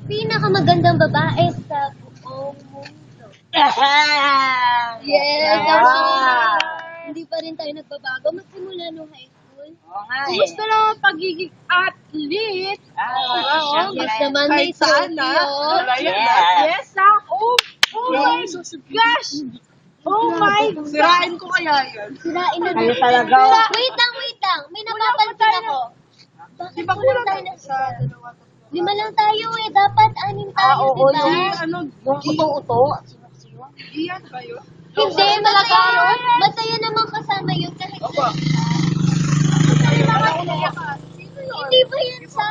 pinakamagandang babae sa buong mundo. Yes, Ah. hindi pa rin tayo nagbabago. Magsimula nung high school. Oo nga eh. Gusto lang ang pagiging athlete. Oo, mas naman may Kahit saan selfie, na. oh. Yes, Oh my gosh. Oh my God. Sirain ko kaya yun. Sirain na Kayo natin. talaga. Wait lang. May napapansin ako. Bakit Di ba kulang tayo ng isa? 5 lang tayo eh. Dapat 6 tayo, oo, diba? Yung Yung uto-uto. iyan ba yun? Hindi, masaya naman kasama yun kahit Opo. hindi ba yan sa...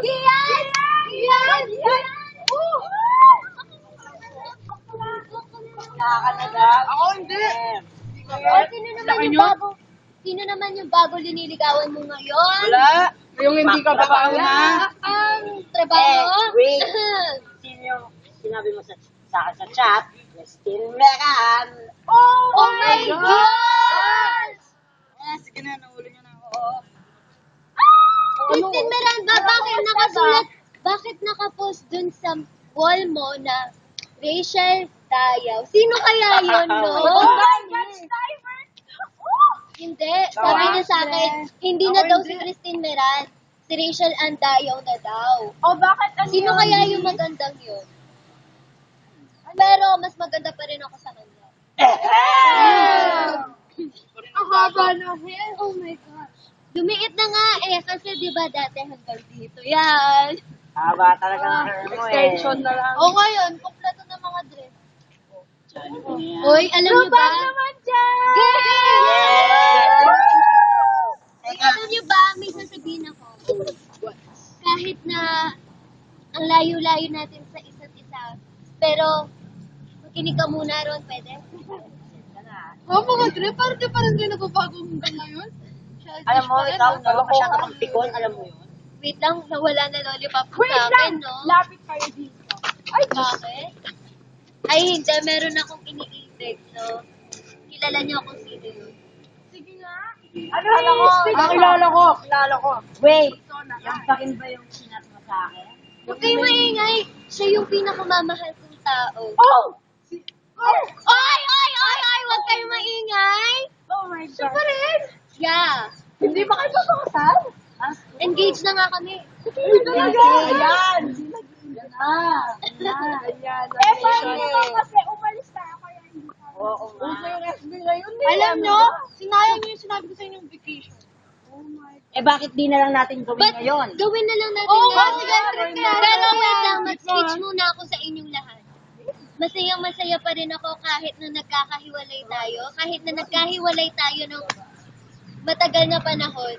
Yan! Nakakanaga. Ako hindi. Oh, sino naman yung bago liniligawan mo ngayon? Wala. Yung hindi ka babae na. Ang trabaho? wait. Sino yung sinabi mo sa akin sa chat? Christine Megan. Oh my God! Sige na, nahuli niyo na ako. Christine Miranda, bakit nakapost dun sa wall mo na Rachel Dayaw? Sino kaya yun, no? Hindi. Sabi niya sa akin, hindi na daw si Christine Meran. Si Rachel Andayaw na daw. Bakit? Sino kaya yung magandang yun? Pero mas maganda pa rin ako sa kanya. Ang haba na hair. Oh my gosh. Lumiit na nga eh. Kasi di ba dati hanggang dito. Yan. Haba talaga ng hair mo eh. Extension na lang. O ngayon, kompleto na mga dress. Hoy, alam niyo ba? naman dyan! Alam niyo ba, may sasabihin ako. Kahit na ang layo-layo natin sa isa't isa, pero makinig ka muna ron, pwede? Mga drip, parang di parang di nagbabago hanggang ngayon. Alam mo, ikaw, nawa masyado kang pikon, alam mo yun? Wait lang, nawala na lollipop ko Wait sa akin, lang! no? Lapit kayo dito. Ay, Bakit? Ay, hindi. Meron akong iniibig, no? Kilala niyo kung sino yun. sige nga. Kilala ko. Wait, yung pakin ba yung sinat mo sa akin? Huwag kayo maingay. Siya yung pinakamamahal kong tao. Oh! Oy! Huwag kayo maingay! Oh my God. Yeah. Hindi ba kayo papakasal? Engaged na nga kami. Ayan! paano ba kasi umalis tayo kaya hindi tayo. Oo nga. Alam nyo, sinayang nyo yung sinabi ko sa inyong vacation. Oh my God. Eh bakit di na lang natin gawin But ngayon? gawin na lang natin Oo, ngayon. sige, sige. Pero wait lang, mag-switch muna ako sa inyong lahat. Masaya pa rin ako kahit na nagkakahiwalay tayo. Kahit na nagkahiwalay tayo ng matagal na panahon,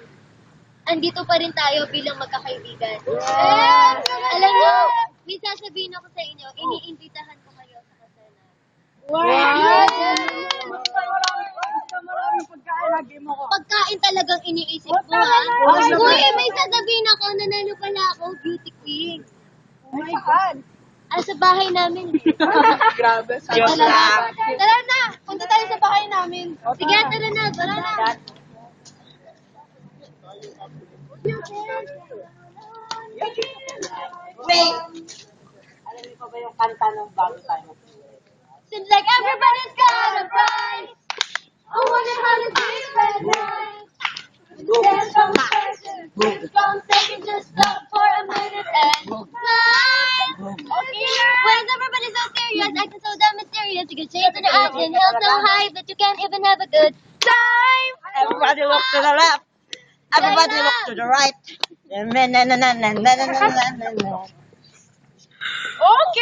andito pa rin tayo bilang magkakaibigan. Alam mo, may sasabihin ako sa inyo, iniimbitahan ko kayo sa kasalan. Maraming pagkain lagi mo ko. Pagkain talagang iniisip ko, ha? Uy, may sasabihin ako, nanalo pala ako, beauty queen. Oh my God. Sa bahay namin. Grabe. Diyos lang. Tara na. Punta tayo sa bahay namin. Sige, tara na. Wait! Alam niyo pa ba yung kanta ng bago tayo? Seems like everybody's got a price. I wonder how to be red light. Dance from the person. From second, just stop for a minute and smile. When everybody's so serious, acting so damn mysterious, you can change to the eyes and held so high that you can't even have a good time. Everybody look to the left. Everybody look to the right. Okay.